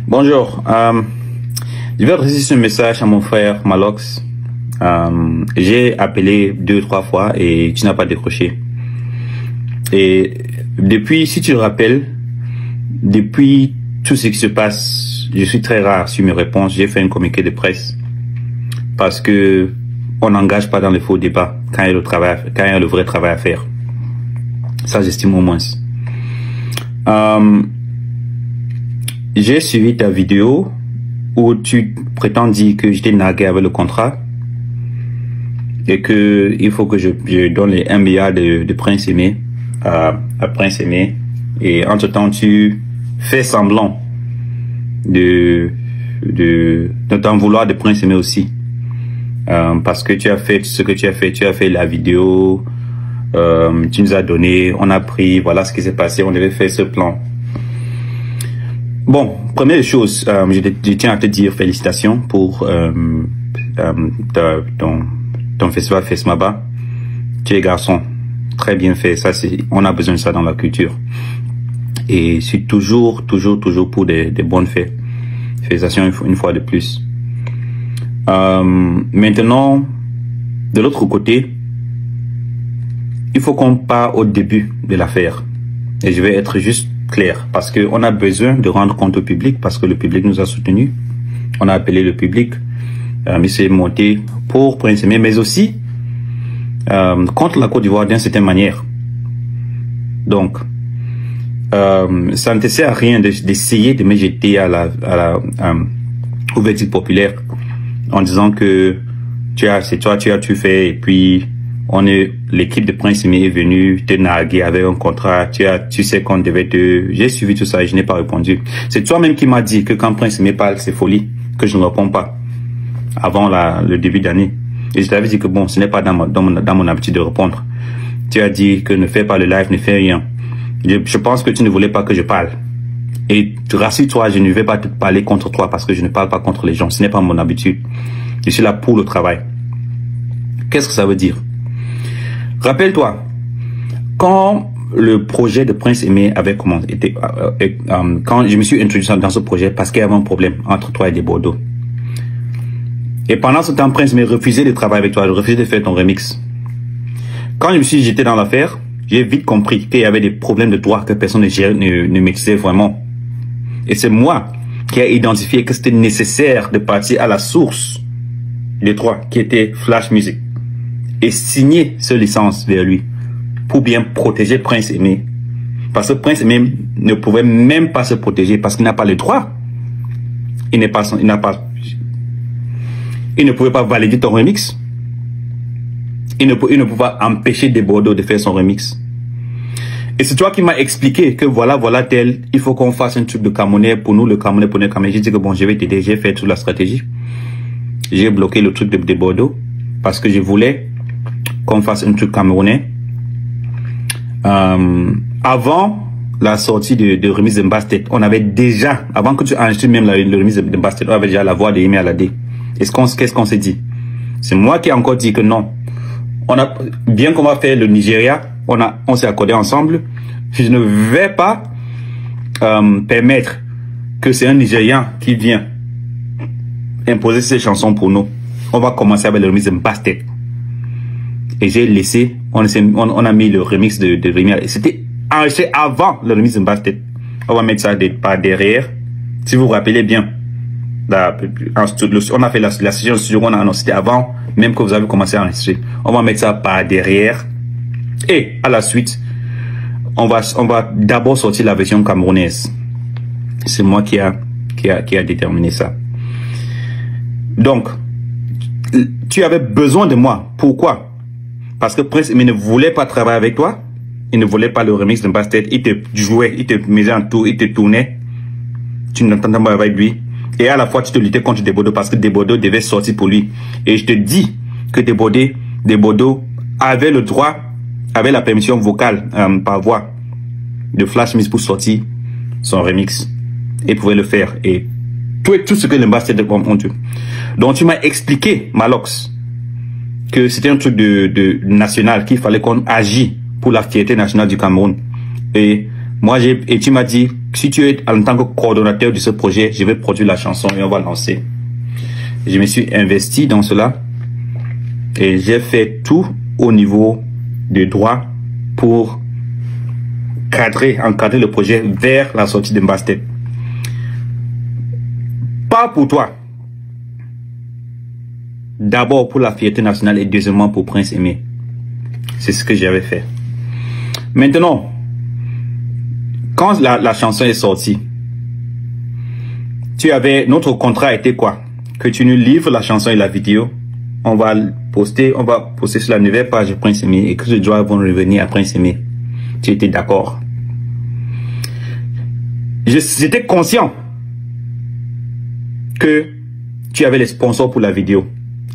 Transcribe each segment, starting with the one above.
Bonjour, je vais adresser ce message à mon frère Malox. J'ai appelé 2-3 fois et tu n'as pas décroché. Et depuis, si tu te rappelles, depuis tout ce qui se passe, je suis très rare sur mes réponses. J'ai fait un communiqué de presse parce que on n'engage pas dans les faux débats quand il y a le travail, quand il y a le vrai travail à faire. Ça, j'estime au moins. J'ai suivi ta vidéo où tu prétends dire que j'étais nargué avec le contrat et que il faut que je donne les 1 milliard de Prince Aimé à Prince Aimé, et entre temps tu fais semblant de t'en vouloir de Prince Aimé aussi, parce que tu as fait ce que tu as fait la vidéo, tu nous as donné, on a pris, voilà ce qui s'est passé, on devait faire ce plan. Bon, première chose, je tiens à te dire félicitations pour ton festival Fesmaba. Tu es garçon, très bien fait. Ça, on a besoin de ça dans la culture. Et je suis toujours pour des bonnes faits. Félicitations une fois de plus. Maintenant, de l'autre côté, il faut qu'on part au début de l'affaire. Et je vais être juste clair, parce qu'on a besoin de rendre compte au public, parce que le public nous a soutenus. On a appelé le public, il s'est monté pour Prince Aimé, mais aussi contre la Côte d'Ivoire d'une certaine manière. Donc, ça ne te sert à rien d'essayer de me jeter au verdict populaire en disant que c'est toi, tu fais, et puis l'équipe de Prince Aimé est venue te narguer avec un contrat, tu sais qu'on devait j'ai suivi tout ça et je n'ai pas répondu. C'est toi-même qui m'as dit que quand Prince Aimé parle, c'est folie, que je ne réponds pas avant le début d'année. Et je t'avais dit que bon, ce n'est pas dans mon habitude de répondre. Tu as dit que ne fais pas le live, ne fais rien. Je pense que tu ne voulais pas que je parle. Et rassure-toi, je ne vais pas te parler contre toi parce que je ne parle pas contre les gens. Ce n'est pas mon habitude. Je suis là pour le travail. Qu'est-ce que ça veut dire? Rappelle-toi, quand le projet de Prince Aimé avait commencé, quand je me suis introduit dans ce projet parce qu'il y avait un problème entre toi et des Bordeaux. Et pendant ce temps, Prince Aimé refusait de travailler avec toi, refusait de faire ton remix. Quand je me suis jeté dans l'affaire, j'ai vite compris qu'il y avait des problèmes de droit que personne ne maîtrisait vraiment. Et c'est moi qui ai identifié que c'était nécessaire de partir à la source des droits, qui était Flash Music, et signer ce licence vers lui pour bien protéger Prince Aimé. Parce que Prince Aimé ne pouvait même pas se protéger parce qu'il n'a pas le droit. Il ne pouvait pas valider ton remix. Il ne pouvait pas empêcher des Bordeaux de faire son remix. Et c'est toi qui m'as expliqué que voilà tel, il faut qu'on fasse un truc de Camerounais pour nous, le Camerounais pour nous. J'ai dit que bon, je vais t'aider, j'ai fait toute la stratégie. J'ai bloqué le truc de Bordeaux parce que je voulais qu'on fasse un truc camerounais. Avant la sortie de Remise de Mbastet, on avait déjà, avant que tu enregistres même le Remise de Mbastet, on avait déjà la voix de Aimé Alade. Qu'est-ce qu'on s'est dit? C'est moi qui ai encore dit que non. Bien qu'on va faire le Nigeria, on s'est accordé ensemble. Je ne vais pas permettre que c'est un Nigérian qui vient imposer ses chansons pour nous. On va commencer avec le Remise de Mbastet. Et j'ai laissé, on a mis le remix de Rémi. C'était enregistré avant le remix de Mbastet. On va mettre ça par derrière. Si vous vous rappelez bien, on a fait la session studio, on a annoncé, c'était avant même que vous avez commencé à enregistrer. On va mettre ça par derrière. Et à la suite, on va d'abord sortir la version camerounaise. C'est moi qui a déterminé ça. Donc, tu avais besoin de moi. Pourquoi? Parce que Prince Aimé ne voulait pas travailler avec toi. Il ne voulait pas le remix de Mbastet. Il te jouait, il te mettait en tour, il te tournait. Tu n'entendais pas avec lui. Et à la fois, tu te luttais contre Desbordeaux parce que Desbordeaux devait sortir pour lui. Et je te dis que Desbordeaux avait le droit, avait la permission vocale par voix de Flash Music pour sortir son remix. Et pouvait le faire. Et tout ce que le Mbastet ont dit. Donc tu m'as expliqué, Malox, que c'était un truc de national, qu'il fallait qu'on agisse pour la fierté nationale du Cameroun. Et Moi, et tu m'as dit, si tu es en tant que coordonnateur de ce projet, je vais produire la chanson et on va lancer. Je me suis investi dans cela et j'ai fait tout au niveau de droit pour encadrer le projet vers la sortie de Mbastet. Pas pour toi. D'abord pour la fierté nationale et deuxièmement pour Prince Aimé. C'est ce que j'avais fait. Maintenant, quand la chanson est sortie, notre contrat était quoi? Que tu nous livres la chanson et la vidéo. On va poster sur la nouvelle page de Prince Aimé et que les droits vont revenir à Prince Aimé. Tu étais d'accord? J'étais conscient que tu avais les sponsors pour la vidéo.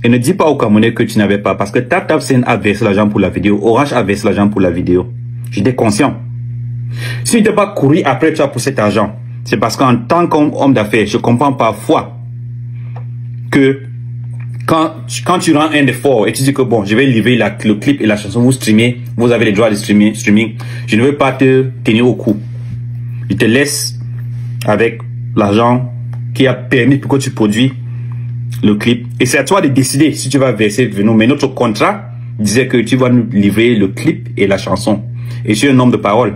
Et ne dis pas aux Camerounais que tu n'avais pas, parce que TapTapSend a versé l'argent pour la vidéo, Orange a versé l'argent pour la vidéo. J'étais conscient. Si tu n'étais pas couru après toi pour cet argent, c'est parce qu'en tant qu'homme d'affaires, je comprends parfois que quand tu rends un effort et tu dis que bon, je vais livrer le clip et la chanson, vous streamez, vous avez les droits de streaming, je ne veux pas te tenir au cou. Je te laisse avec l'argent qui a permis pour que tu produis le clip. Et c'est à toi de décider si tu vas verser nous. Mais notre contrat disait que tu vas nous livrer le clip et la chanson. Et je suis un homme de parole.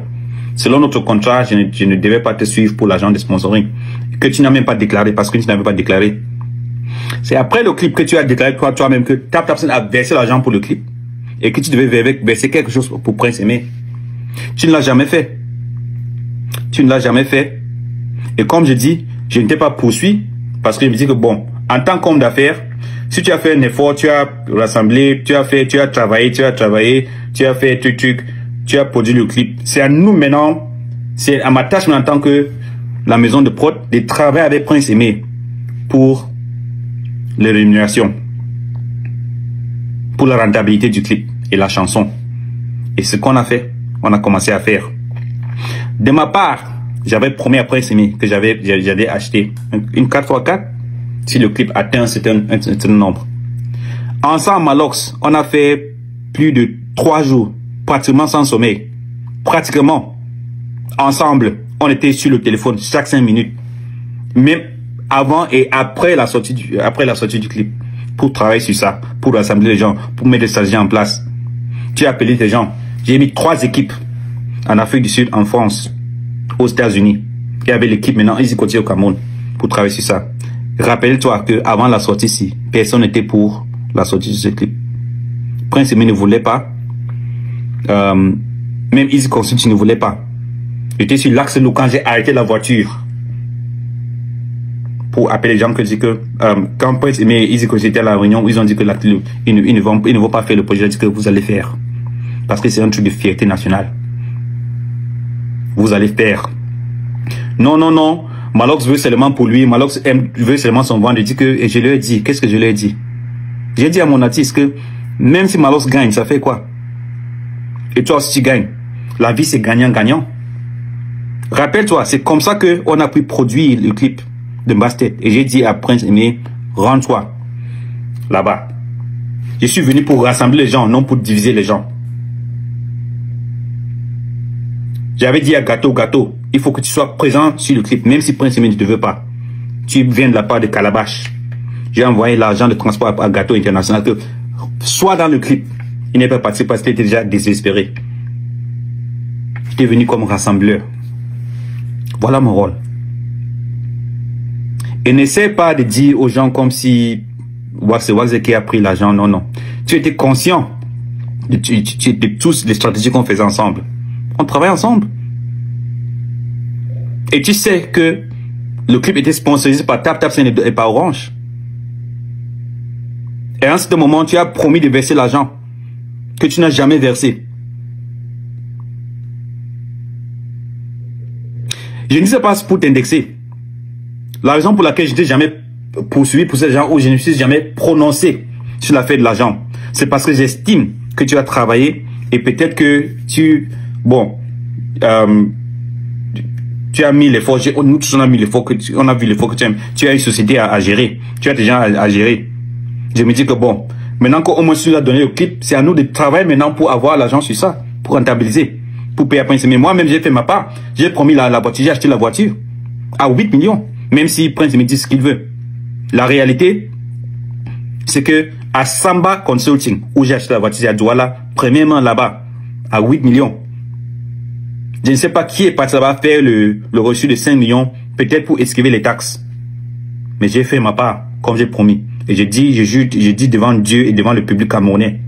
Selon notre contrat, je ne devais pas te suivre pour l'argent de sponsoring. Que tu n'as même pas déclaré parce que tu n'avais pas déclaré. C'est après le clip que tu as déclaré toi-même que TapTapSend a versé l'argent pour le clip. Et que tu devais verser quelque chose pour Prince Aimé. Tu ne l'as jamais fait. Tu ne l'as jamais fait. Et comme je dis, je ne t'ai pas poursuivi parce que je me dis que bon, en tant qu'homme d'affaires, si tu as fait un effort, tu as rassemblé, tu as travaillé, tu as fait truc, tu as produit le clip. C'est à nous maintenant, c'est à ma tâche en tant que la maison de prod de travailler avec Prince Aimé pour les rémunérations, pour la rentabilité du clip et la chanson. Et ce qu'on a fait, on a commencé à faire. De ma part, j'avais promis à Prince Aimé que j'allais acheter une 4x4 si le clip atteint un certain nombre. Ensemble, Malox, on a fait plus de 3 jours, pratiquement sans sommeil. Pratiquement. Ensemble, on était sur le téléphone chaque 5 minutes. Même avant et après la sortie du clip. Pour travailler sur ça, pour rassembler les gens, pour mettre les stratégies en place. Tu as appelé tes gens. J'ai mis 3 équipes en Afrique du Sud, en France, aux États-Unis. Il y avait l'équipe maintenant, ils y continuent au Cameroun pour travailler sur ça. Rappelle-toi qu'avant la sortie ici, personne n'était pour la sortie de ce clip. Prince Aimé ne voulait pas. Même Easy Consult ne voulait pas. J'étais sur l'axe de quand j'ai arrêté la voiture pour appeler les gens que quand Prince Aimé et Easy Consult étaient à la réunion, ils ont dit que ils ne vont pas faire le projet que vous allez faire. Parce que c'est un truc de fierté nationale. Vous allez faire. Non, non, non. Malox veut seulement pour lui. Malox veut seulement son ventre. Et je lui ai dit, qu'est-ce que je lui ai dit? J'ai dit à mon artiste que même si Malox gagne, ça fait quoi? Et toi aussi tu gagnes. La vie c'est gagnant-gagnant. Rappelle-toi, c'est comme ça qu'on a pu produire le clip de Mbastet. Et j'ai dit à Prince Aimé, rends-toi là-bas. Je suis venu pour rassembler les gens, non pour diviser les gens. J'avais dit à Gâteau, il faut que tu sois présent sur le clip, même si Prince Aimé ne te veut pas. Tu viens de la part de Calabash. J'ai envoyé l'argent de transport à Gâteau International que soit dans le clip. Il n'est pas participé parce qu'il était déjà désespéré. J'étais venu comme rassembleur. Voilà mon rôle. Et n'essaie pas de dire aux gens comme si c'est Waxe qui a pris l'argent. Non, non. Tu étais conscient de tous les stratégies qu'on faisait ensemble. On travaille ensemble. Et tu sais que le clip était sponsorisé par TapTapSend et par Orange. Et à ce moment, tu as promis de verser l'argent que tu n'as jamais versé. Je ne sais pas pour t'indexer. La raison pour laquelle je n'étais jamais poursuivi pour ces gens ou je ne me suis jamais prononcé sur l'affaire de l'argent, c'est parce que j'estime que tu as travaillé et peut-être que tu as mis l'effort. Nous tous on a mis l'effort on a vu l'effort que tu as une société à gérer. Tu as des gens à gérer. Je me dis que bon, maintenant qu'au moins tu as donné le clip, c'est à nous de travailler maintenant pour avoir l'argent sur ça, pour rentabiliser. pour payer à Prince Aimé. Moi-même, j'ai fait ma part. J'ai promis la voiture, j'ai acheté la voiture à 8 millions. Même si Prince Aimé dit ce qu'il veut. La réalité, c'est que à Samba Consulting, où j'ai acheté la voiture à Douala, premièrement là-bas, à 8 millions. Je ne sais pas qui est parti là-bas faire le reçu de 5 millions, peut-être pour esquiver les taxes. Mais j'ai fait ma part, comme j'ai promis. Et je dis devant Dieu et devant le public camerounais.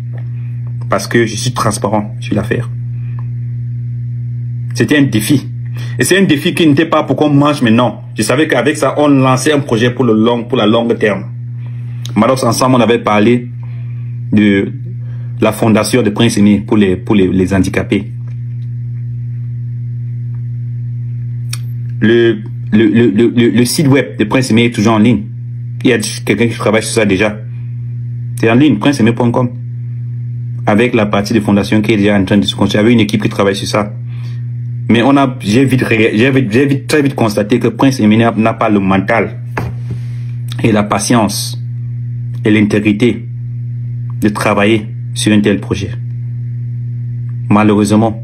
Parce que je suis transparent sur l'affaire. C'était un défi. Et c'est un défi qui n'était pas pour qu'on mange maintenant. Je savais qu'avec ça, on lançait un projet pour la longue terme. Malox, ensemble, on avait parlé de la fondation de Prince Aimé pour les handicapés. Le site web de Prince Aimé est toujours en ligne. Il y a quelqu'un qui travaille sur ça déjà. C'est en ligne, princeaimé.com. Avec la partie de fondation qui est déjà en train de se construire. Il y avait une équipe qui travaille sur ça. Mais j'ai très vite constaté que Prince Aimé n'a pas le mental et la patience et l'intégrité de travailler sur un tel projet. Malheureusement.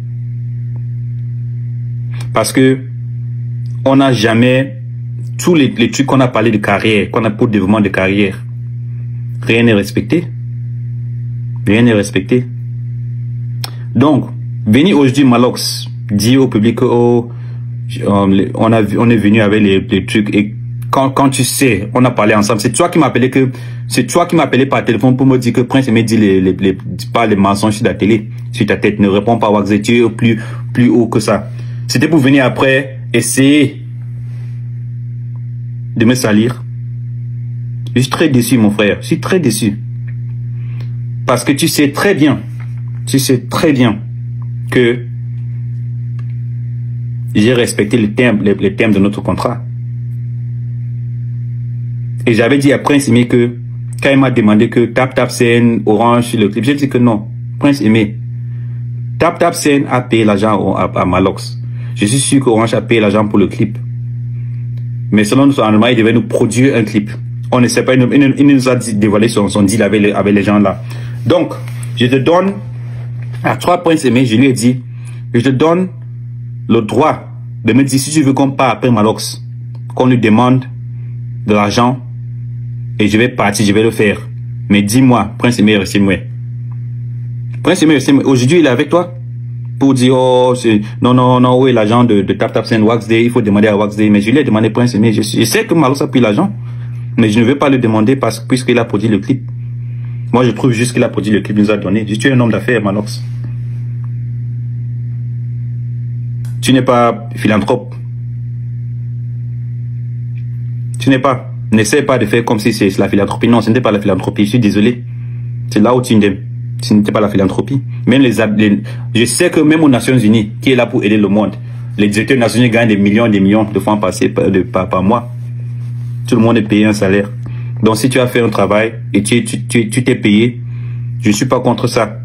Parce que on n'a jamais tous les trucs qu'on a parlé de carrière, qu'on a pour le développement de carrière. Rien n'est respecté. Rien n'est respecté. Donc, venir aujourd'hui, Malox, dire au public, on est venu avec les trucs et quand tu sais, on a parlé ensemble, c'est toi qui m'appelais par téléphone pour me dire que Prince Aimé dit pas les mensonges sur la télé, sur ta tête, ne réponds pas à Waxé, tu es plus haut que ça. C'était pour venir après essayer de me salir. Je suis très déçu, mon frère, je suis très déçu. Parce que tu sais très bien que j'ai respecté les termes de notre contrat. Et j'avais dit à Prince Aimé que, quand il m'a demandé que TapTapSend, Orange sur le clip, j'ai dit que non. Prince Aimé, TapTapSend a payé l'argent à Malox. Je suis sûr qu'Orange a payé l'argent pour le clip. Mais selon notre arrangement, il devait nous produire un clip. On ne sait pas, il nous a dévoilé son deal avec les gens là. Donc, je te donne, à toi Prince Aimé, je lui ai dit, je te donne le droit de me dire si tu veux qu'on parte après Malox, qu'on lui demande de l'argent, et je vais partir, je vais le faire. Mais dis-moi, Prince Aimé, restez-moi. Prince Aimé, restez-moi. Aujourd'hui, il est avec toi pour dire, oh, non, oui, l'agent de TapTapSend, Waxday, il faut demander à Waxday. Mais je lui ai demandé, Prince Aimé, je sais que Malox a pris l'argent, mais je ne vais pas le demander puisqu'il a produit le clip. Moi, je trouve juste qu'il a produit le clip, il nous a donné. Je suis un homme d'affaires, Malox. Tu n'es pas philanthrope. Tu n'es pas. N'essaie pas de faire comme si c'est la philanthropie. Non, ce n'était pas la philanthropie. Je suis désolé. C'est là où tu n'aimes. Ce n'était pas la philanthropie. Même je sais que même aux Nations Unies, qui est là pour aider le monde, les directeurs des Nations Unies gagnent des millions de francs par mois. Tout le monde est payé un salaire. Donc si tu as fait un travail et tu t'es payé, je ne suis pas contre ça.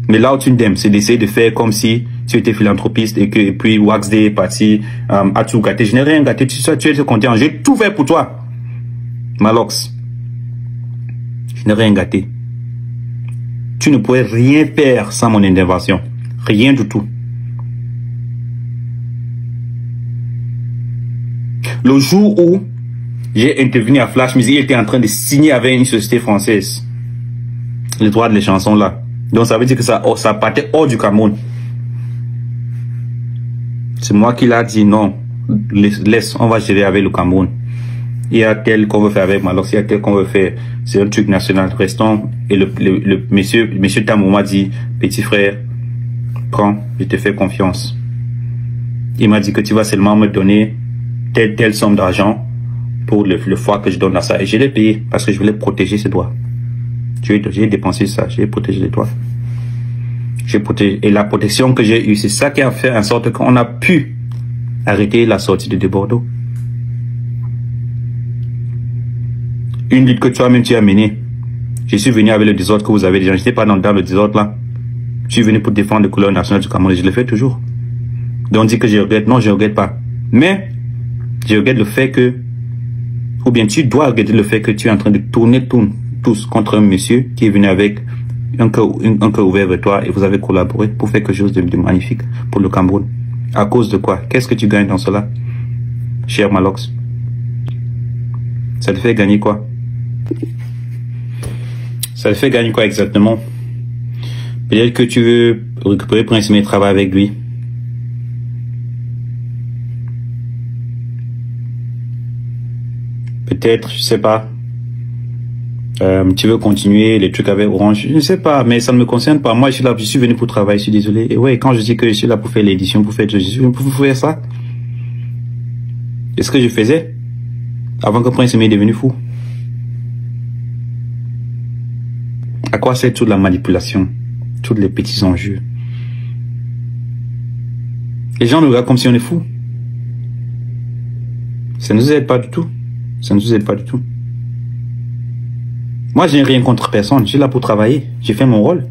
Mais là où tu n'aimes, c'est d'essayer de faire comme si tu étais philanthropiste et puis Waxday est parti à tout gâter. Je n'ai rien gâté, tu es content. J'ai tout fait pour toi, Malox. Je n'ai rien gâté. Tu ne pourrais rien faire sans mon intervention. Rien du tout. Le jour où j'ai intervenu à Flash Music, il était en train de signer avec une société française les droits de les chansons là. Donc ça veut dire que ça partait hors du Cameroun. C'est moi qui l'a dit non. Laisse, on va gérer avec le Cameroun. Il y a tel qu'on veut faire avec Malox, il y a tel qu'on veut faire. C'est un truc national. Restons. Et le monsieur Tamou m'a dit, petit frère, prends, je te fais confiance. Il m'a dit que tu vas seulement me donner telle somme d'argent pour le fois que je donne à ça. Et je l'ai payé parce que je voulais protéger ses droits. J'ai dépensé ça, j'ai protégé les droits. Et la protection que j'ai eue, c'est ça qui a fait en sorte qu'on a pu arrêter la sortie de Bordeaux. Une lutte que toi-même tu as menée. Je suis venu avec le désordre que vous avez déjà. Je n'étais pas dans le désordre là. Je suis venu pour défendre les couleurs nationales du Cameroun et je le fais toujours. Donc on dit que je regrette. Non, je ne regrette pas. Mais je regrette le fait que, ou bien tu dois regretter le fait que tu es en train de tourner tous contre un monsieur qui est venu avec un cœur ouvert vers toi et vous avez collaboré pour faire quelque chose de magnifique pour le Cameroun. À cause de quoi? Qu'est-ce que tu gagnes dans cela, cher Malox? Ça te fait gagner quoi? Ça te fait gagner quoi exactement? Peut-être que tu veux récupérer Prince Aimé et travailler avec lui. Peut-être, je sais pas. Tu veux continuer les trucs avec Orange, je ne sais pas, mais ça ne me concerne pas. Moi, je suis là, je suis venu pour travailler, je suis désolé. Et ouais, quand je dis que je suis là pour faire l'édition, pour faire, je suis venu pour faire ça. Et ce que je faisais avant que Prince Aimé est devenu fou. À quoi sert toute la manipulation, tous les petits enjeux? Les gens nous regardent comme si on est fou. Ça ne nous aide pas du tout. Ça ne nous aide pas du tout. Moi, je n'ai rien contre personne. Je suis là pour travailler. J'ai fait mon rôle.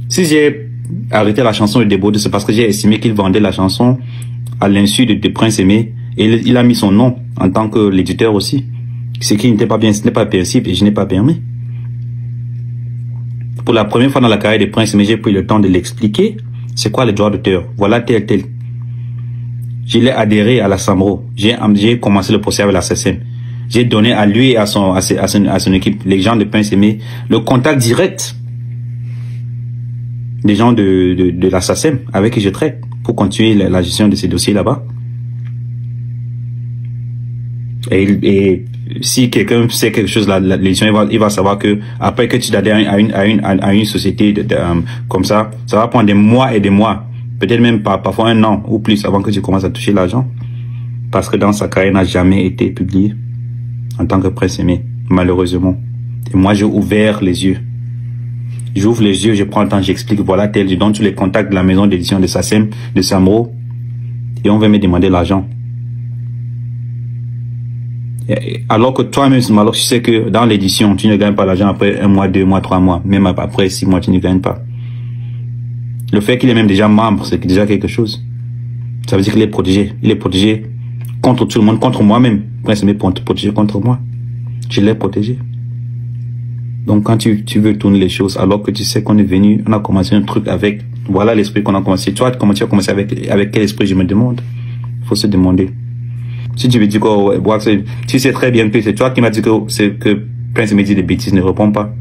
Si j'ai arrêté la chanson de Débaude, c'est parce que j'ai estimé qu'il vendait la chanson à l'insu de Prince Aimé. Et il a mis son nom en tant que l'éditeur aussi. Ce qui n'était pas bien, ce n'est pas permissible et je n'ai pas permis. Pour la première fois dans la carrière de Prince Aimé, j'ai pris le temps de l'expliquer. C'est quoi le droit d'auteur? Voilà tel. Je l'ai adhéré à la SAMRO. J'ai commencé le procès avec la SACEM. J'ai donné à lui et à son équipe, les gens de Prince Aimé, le contact direct des gens de la SACEM avec qui je traite pour continuer la gestion de ces dossiers là-bas. Et si quelqu'un sait quelque chose, l'édition, il va savoir que après que tu adhères à une société comme ça va prendre des mois et des mois, peut-être même parfois un an ou plus avant que tu commences à toucher l'argent. Parce que dans sa carrière, il n'a jamais été publié en tant que Prince Aimé, malheureusement. Et moi, j'ai ouvert les yeux. J'ouvre les yeux, je prends le temps, j'explique, voilà je donne tous les contacts de la maison d'édition de SACEM, de SAMRO, et on va me demander l'argent. Alors que toi-même, alors tu sais que dans l'édition, tu ne gagnes pas l'argent après 1 mois, 2 mois, 3 mois, même après 6 mois, tu ne gagnes pas. Le fait qu'il est même déjà membre, c'est déjà quelque chose. Ça veut dire qu'il est protégé. Il est protégé contre tout le monde, contre moi-même. Prince Aimé pour te protéger contre moi. Je l'ai protégé. Donc quand tu veux tourner les choses, alors que tu sais qu'on est venu, on a commencé un truc avec, voilà l'esprit qu'on a commencé. Toi, comment tu as commencé avec quel esprit, je me demande? Il faut se demander. Si tu me dis que tu sais très bien que c'est toi qui m'as dit que Prince Aimé dit des bêtises, ne réponds pas.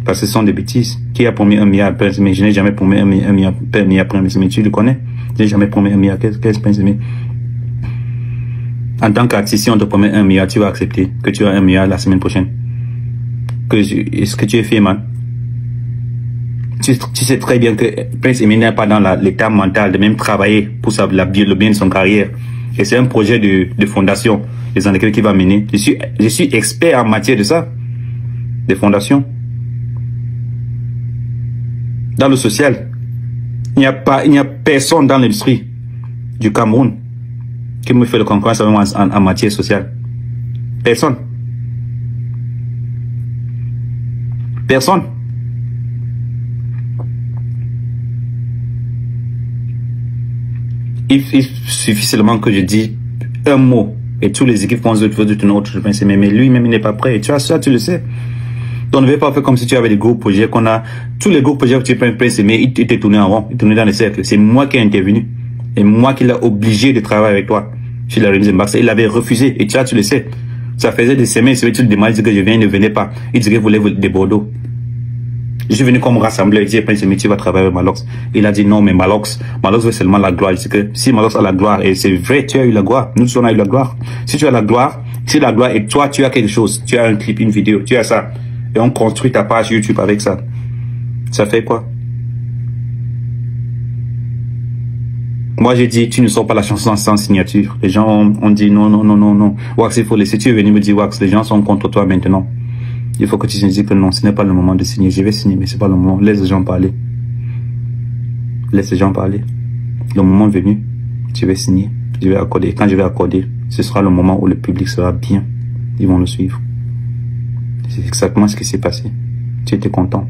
Parce que ce sont des bêtises. Qui a promis 1 milliard à Prince Aimé? Je n'ai jamais promis 1 milliard à Prince Aimé. Tu le connais? Je n'ai jamais promis 1 milliard. Qu'est-ce Prince Aimé? En tant qu'artiste, si on te promet 1 milliard, tu vas accepter que tu as 1 milliard la semaine prochaine. Est-ce que tu es fier, man? Tu sais très bien que Prince Aimé n'est pas dans l'état mental de même travailler pour le bien de son carrière. Et c'est un projet de fondation, les années qu'il va mener. Je suis expert en matière de ça, des fondations. Dans le social, il n'y a personne dans l'industrie du Cameroun qui me fait le concurrence en matière sociale. Personne. Personne. Il suffit seulement que je dise un mot et tous les équipes pensent de notre Prince Aimé, mais lui-même il n'est pas prêt. Et tu vois ça, tu le sais. Donc ne vais pas faire comme si tu avais des gros projets qu'on a. Tous les gros projets que tu prends Prince Aimé, il t'est tourné en rond, il tourné dans les cercles. C'est moi qui ai intervenu. Et moi qui l'ai obligé de travailler avec toi. Chez la remise Mbassé, il avait refusé. Et tu vois, tu le sais. Ça faisait des semaines, tu te demandes que je viens, il ne venait pas. Il disait qu'il voulait des Bordeaux. Je suis venu comme rassembleur, il dit, Prince Aimé, tu vas travailler avec Malox. Il a dit non, mais Malox veut seulement la gloire. Je dis que si Malox a la gloire, et c'est vrai, tu as eu la gloire. Nous tous on a eu la gloire. Si tu as la gloire, et toi tu as quelque chose, tu as un clip, une vidéo, tu as ça. Et on construit ta page YouTube avec ça. Ça fait quoi? Moi, j'ai dit, tu ne sors pas la chanson sans signature. Les gens ont dit non. Wax, il faut laisser. Tu es venu me dire, Wax, les gens sont contre toi maintenant. Il faut que tu te dises que non, ce n'est pas le moment de signer. Je vais signer, mais ce n'est pas le moment. Laisse les gens parler. Laisse les gens parler. Le moment venu, je vais signer. Je vais accorder. Quand je vais accorder, ce sera le moment où le public sera bien. Ils vont le suivre. C'est exactement ce qui s'est passé. Tu étais content.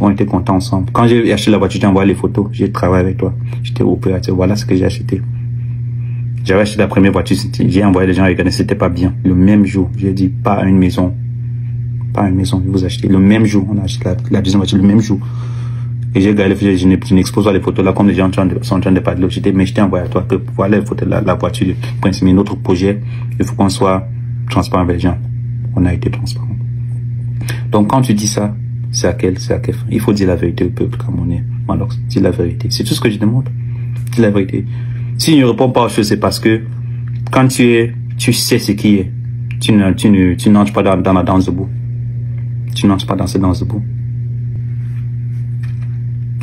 On était contents ensemble. Quand j'ai acheté la voiture, j'ai envoyé les photos. J'ai travaillé avec toi. J'étais opérateur. Voilà ce que j'ai acheté. J'avais acheté la première voiture. J'ai envoyé les gens regarder. C'était pas bien. Le même jour, j'ai dit pas à une maison. pas une maison, vous achetez le même jour. On a acheté la deuxième voiture le même jour. Et j'ai regardé, je n'expose pas les photos là comme les gens sont en train de parler. Mais je t'ai envoyé à toi que voilà les photos la voiture de Prince Aimé, notre projet. Il faut qu'on soit transparent avec les gens. On a été transparent. Donc quand tu dis ça, c'est à quel fin? Il faut dire la vérité au peuple camerounais. Alors, dis la vérité. C'est tout ce que je demande. Dis la vérité. Si ne réponds pas aux choses, c'est parce que quand tu sais ce qui est, tu n'entres pas dans la danse debout. Tu n'entres pas dans cette danse debout.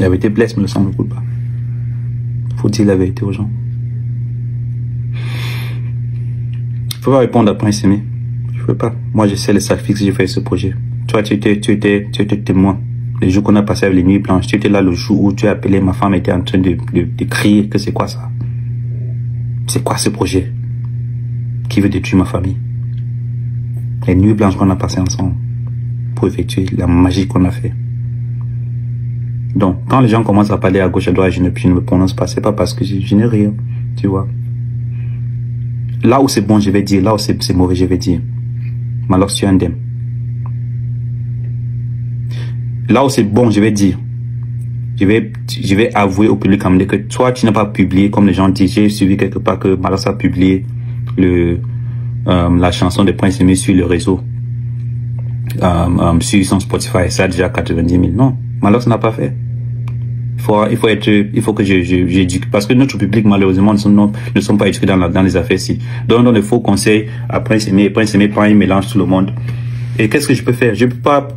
La vérité blesse, mais le sang ne coule pas. Faut dire la vérité aux gens. Faut pas répondre à Prince Aimé. Je veux pas. Moi, je sais les sacrifices que j'ai fait ce projet. Toi, tu étais témoin. Les jours qu'on a passé avec les nuits blanches, tu étais là le jour où tu as appelé, ma femme était en train de crier que c'est quoi ça? C'est quoi ce projet? Qui veut détruire ma famille? Les nuits blanches qu'on a passées ensemble pour effectuer la magie qu'on a fait. Donc, quand les gens commencent à parler à gauche, à droite, je ne me prononce pas. C'est pas parce que je n'ai rien, tu vois. Là où c'est bon, je vais dire. Là où c'est mauvais, je vais dire. Malox, tu es indemne. Là où c'est bon, je vais dire. Je vais avouer au public camerounais que toi, tu n'as pas publié, comme les gens disent. J'ai suivi quelque part que Malox a publié la chanson de Prince Aimé sur le réseau. Sur son Spotify. Ça a déjà 90 000. Non. Malox n'a pas fait. Il faut que j'éduque. Parce que notre public, malheureusement, ne sont pas éduqués dans les affaires-ci. Donnons des faux conseils à Prince Aimé. Prince Aimé prend, il mélange tout le monde. Et qu'est-ce que je peux faire? Je peux pas,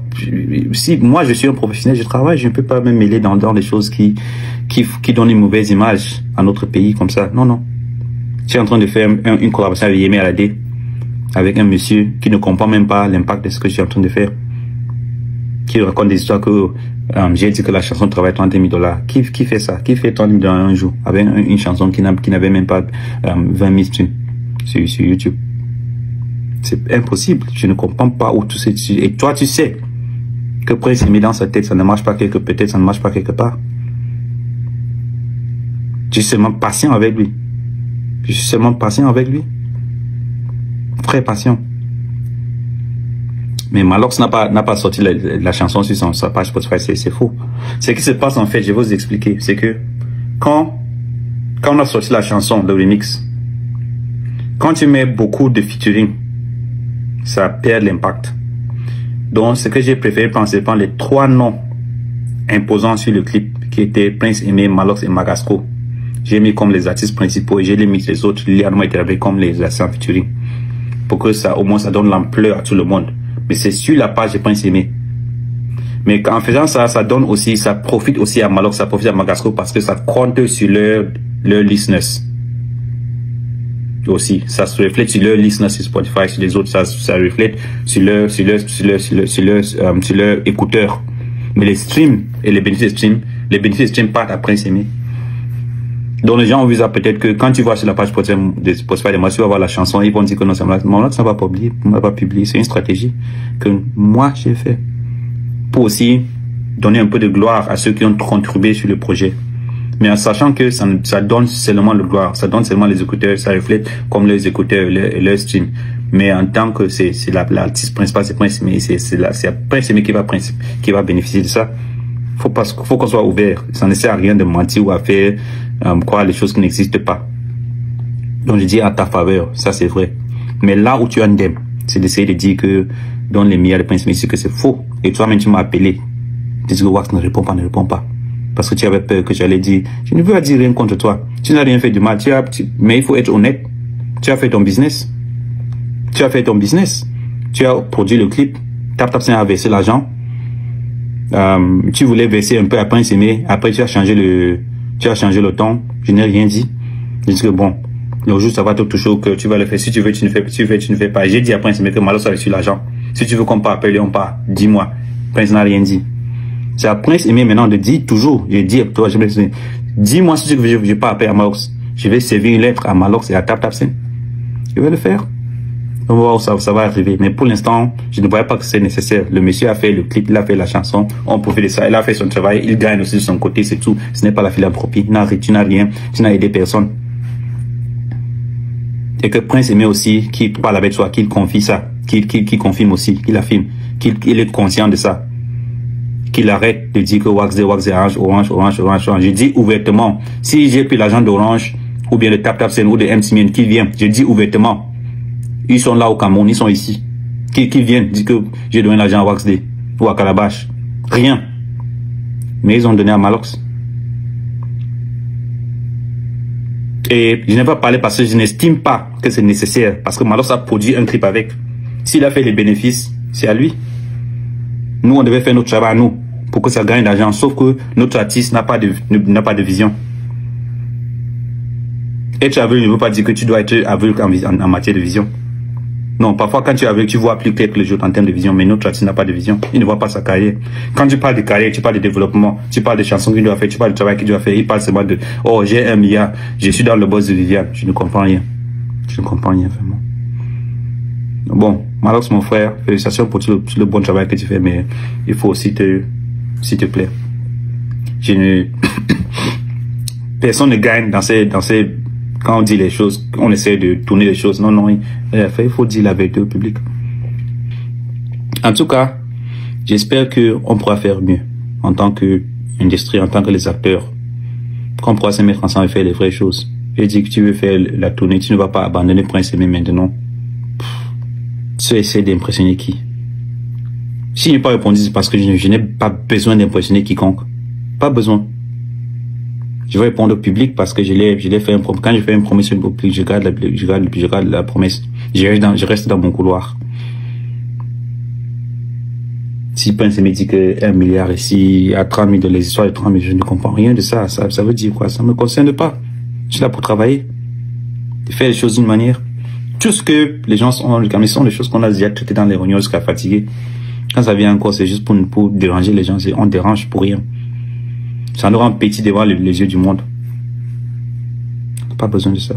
si moi je suis un professionnel, je travaille, je ne peux pas me mêler dans des choses qui donnent une mauvaise image à notre pays comme ça. Non, non. Je suis en train de faire une collaboration avec Yemi Alade, avec un monsieur qui ne comprend même pas l'impact de ce que je suis en train de faire. Qui raconte des histoires que j'ai dit que la chanson travaille 30 000 $. Qui fait ça? Qui fait 30 000 $ un jour avec une chanson qui n'avait même pas 20 000 streams sur YouTube? C'est impossible. Je ne comprends pas où tout c'est. Et toi, tu sais que Prince Aimé dans sa tête, ça ne marche pas peut-être ça ne marche pas quelque part. Je suis seulement patient avec lui. Je suis seulement patient avec lui. Très patient. Mais Malox n'a pas sorti la chanson sur sa page Spotify, c'est faux. Ce qui se passe en fait, je vais vous expliquer, c'est que quand on a sorti la chanson, le remix, quand tu mets beaucoup de featuring, ça perd l'impact. Donc, ce que j'ai préféré penser, prendre les 3 noms imposants sur le clip, qui étaient Prince Aimé, Malox et Magasco. J'ai mis comme les artistes principaux et j'ai mis les autres, liénement été comme les artistes en featuring. Pour que ça, au moins, ça donne l'ampleur à tout le monde. Mais c'est sur la page de Prince Aimé. Mais en faisant ça, ça donne aussi, ça profite aussi à Malox, ça profite à Magasco parce que ça compte sur leur listeners. Aussi, ça se reflète sur leur listeners sur Spotify, sur les autres, ça reflète sur leur écouteurs. Mais les streams et les bénéfices de stream partent à Prince Aimé. Donc les gens ont vu ça peut-être que quand tu vois sur la page Spotify de moi, tu vas voir la chanson, ils vont dire que non, ça n'a pas publié, c'est une stratégie que moi j'ai fait pour aussi donner un peu de gloire à ceux qui ont contribué sur le projet. Mais en sachant que ça donne seulement le gloire, ça donne seulement les écouteurs, ça reflète comme les écouteurs, leur stream. Mais en tant que c'est l'artiste principal, c'est Prince Aimé, c'est Prince Aimé qui va bénéficier de ça. Faut qu'on soit ouvert. Ça ne sert à rien de mentir ou à faire croire les choses qui n'existent pas. Donc je dis à ta faveur, ça c'est vrai. Mais là où tu as un indemne, c'est d'essayer de dire que dans les milliards de Prince Aimé, que c'est faux. Et toi-même tu m'as appelé. Tu dis que Wax ne répond pas. Parce que tu avais peur que j'allais dire, je ne veux pas dire rien contre toi. Tu n'as rien fait de mal. Mais il faut être honnête. Tu as fait ton business. Tu as produit le clip. Tap a versé l'argent. Tu voulais verser un peu à Prince Aimé. Après, tu as changé le ton. Je n'ai rien dit. Je dis que bon, le jour, ça va te toucher que tu vas le faire. Si tu veux, tu ne fais pas. J'ai dit à Prince Aimé que Malox a reçu l'argent. Si tu veux qu'on part appeler, on part. Dis-moi. Prince n'a rien dit. C'est à Prince Aimé maintenant de dire toujours. Je dis à toi, dis-moi si tu veux, je vais pas appeler à Malox. Je vais servir une lettre à Malox et à Tap. Je vais le faire. On va voir où ça va arriver. Mais pour l'instant, je ne voyais pas que c'est nécessaire. Le monsieur a fait le clip, il a fait la chanson, on profite de ça, il a fait son travail, il gagne aussi de son côté, c'est tout. Ce n'est pas la philanthropie, tu n'as rien, tu n'as aidé personne. Et que Prince Aimé aussi, qui parle avec toi, qu'il confie ça. qui confirme aussi, qu'il affirme, qu'il est conscient de ça. Qu'il arrête de dire que Wax Day, Orange. Je dis ouvertement, si j'ai pris l'argent d'Orange, ou bien de TapTapSend, ou de MTN, qu'ils viennent. Je dis ouvertement. Ils sont là au Cameroun, ils sont ici. Qu'ils viennent, dire que j'ai donné l'argent à Wax Day, ou à Calabash. Rien. Mais ils ont donné à Malox. Et je n'ai pas parlé parce que je n'estime pas que c'est nécessaire. Parce que Malox a produit un clip avec. S'il a fait les bénéfices, c'est à lui. Nous, on devait faire notre travail à nous pour que ça gagne de l'argent. Sauf que notre artiste n'a pas de vision. Être aveugle ne veut pas dire que tu dois être aveugle en matière de vision. Non, parfois quand tu es aveugle, tu vois plus clair que les autres en termes de vision. Mais notre artiste n'a pas de vision. Il ne voit pas sa carrière. Quand tu parles de carrière, tu parles de développement, tu parles de chansons qu'il doit faire, tu parles du travail qu'il doit faire. Il parle seulement de « Oh, j'ai 1 milliard, je suis dans le boss de Viviane. » Je ne comprends rien. Je ne comprends rien vraiment. Bon, Malox, mon frère, félicitations pour tout le bon travail que tu fais, mais il faut aussi s'il te plaît. Personne ne gagne dans ces, quand on dit les choses, on essaie de tourner les choses. Non, il faut dire la vérité au public. En tout cas, j'espère qu'on pourra faire mieux en tant qu'industrie, en tant que les acteurs, qu'on pourra se mettre ensemble et faire les vraies choses. J'ai dit que tu veux faire la tournée, tu ne vas pas abandonner Prince Aimé maintenant. Tu essaies d'impressionner qui? Si je n'ai pas répondu, c'est parce que je n'ai pas besoin d'impressionner quiconque. Pas besoin. Je vais répondre au public parce que je l'ai fait quand je fais une promesse au public, je garde la promesse. Je reste dans mon couloir. Si Prince me dit que 1 milliard ici, à 30 000 les histoires de 30 000, je ne comprends rien de ça. Ça veut dire quoi? Ça ne me concerne pas. Je suis là pour travailler. De faire les choses d'une manière. Tout ce que les gens sont les choses qu'on a déjà traitées dans les réunions jusqu'à fatiguer. Quand ça vient encore, c'est juste pour déranger les gens. On dérange pour rien. Ça nous rend petit devant les yeux du monde. Pas besoin de ça.